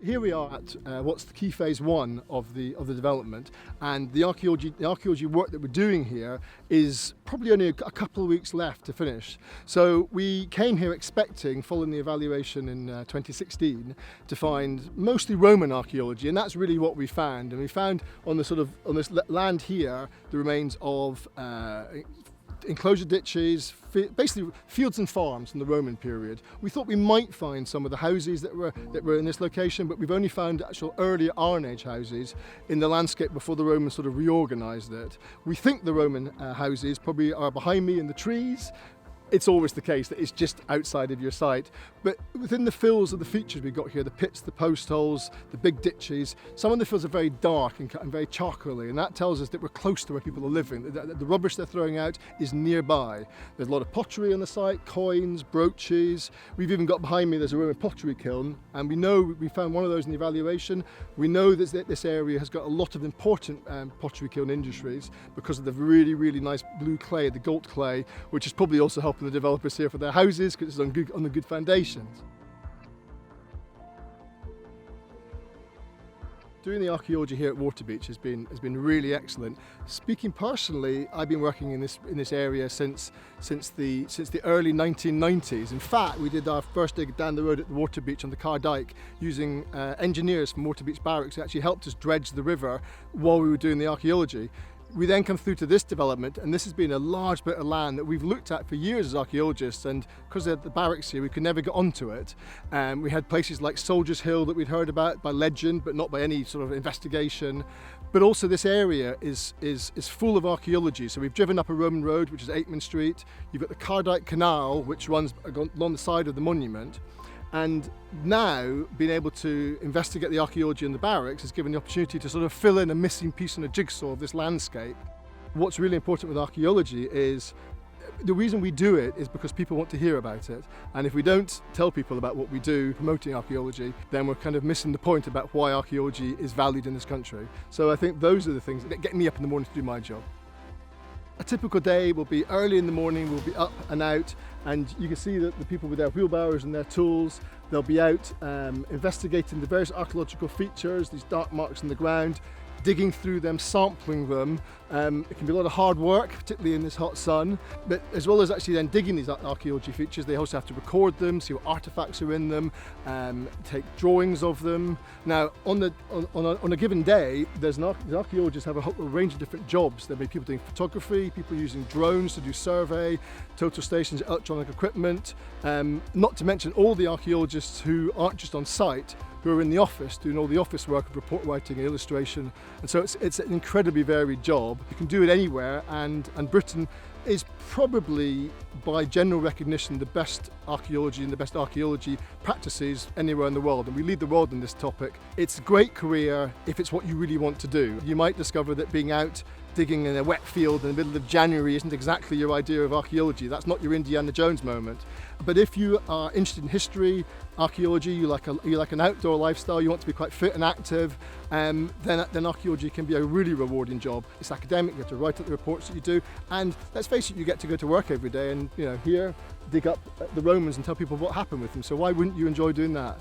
Here we are at what's the key phase one of the development, and the archaeology work that we're doing here is probably only a couple of weeks left to finish. So we came here expecting, following the evaluation in 2016, to find mostly Roman archaeology, and that's really what we found. And we found on this land here the remains of enclosure ditches, basically fields and farms from the Roman period. We thought we might find some of the houses that were in this location, but we've only found actual earlier Iron Age houses in the landscape before the Romans sort of reorganised it. We think the Roman houses probably are behind me in the trees. It's always the case that it's just outside of your sight, but within the fills of the features we've got here, the pits, the post holes, the big ditches, some of the fills are very dark and very charcoaly, and that tells us that we're close to where people are living. The rubbish they're throwing out is nearby. There's a lot of pottery on the site, coins, brooches. We've even got behind me, there's a Roman pottery kiln, and we found one of those in the evaluation. We know that this area has got a lot of important pottery kiln industries because of the really, really nice blue clay, the Gault clay, which is probably also helping the developers here for their houses because it's on the good foundations. Doing the archaeology here at Waterbeach has been really excellent. Speaking personally, I've been working in this area since the early 1990s. In fact, we did our first dig down the road at the Waterbeach on the Car Dyke using engineers from Waterbeach Barracks who actually helped us dredge the river while we were doing the archaeology. We then come through to this development, and this has been a large bit of land that we've looked at for years as archaeologists, and because of the barracks here we could never get onto it. We had places like Soldiers Hill that we'd heard about by legend but not by any sort of investigation. But also this area is full of archaeology. So we've driven up a Roman road, which is Aitman Street. You've got the Cardyke Canal, which runs along the side of the monument. And now being able to investigate the archaeology in the barracks has given the opportunity to sort of fill in a missing piece in a jigsaw of this landscape. What's really important with archaeology is the reason we do it is because people want to hear about it. And if we don't tell people about what we do promoting archaeology, then we're kind of missing the point about why archaeology is valued in this country. So I think those are the things that get me up in the morning to do my job. A typical day will be early in the morning, we'll be up and out, and you can see that the people with their wheelbarrows and their tools, they'll be out investigating the various archaeological features, these dark marks in the ground, digging through them, sampling them. It can be a lot of hard work, particularly in this hot sun, but as well as actually then digging these archaeology features, they also have to record them, see what artifacts are in them, take drawings of them. Now, on a given day, the archaeologists have a whole range of different jobs. There'll be people doing photography, people using drones to do survey, total stations, electronic equipment, not to mention all the archaeologists who aren't just on site, who are in the office doing all the office work of report writing and illustration. And so it's an incredibly varied job. You can do it anywhere, and Britain is probably, by general recognition, the best archaeology and the best archaeology practices anywhere in the world, and we lead the world in this topic. It's a great career if it's what you really want to do. You might discover that being out digging in a wet field in the middle of January isn't exactly your idea of archaeology. That's not your Indiana Jones moment. But if you are interested in history, archaeology, you like an outdoor lifestyle, you want to be quite fit and active, then archaeology can be a really rewarding job. It's academic, you have to write up the reports that you do, and let's face it, you get to go to work every day and here dig up the Romans and tell people what happened with them. So why wouldn't you enjoy doing that?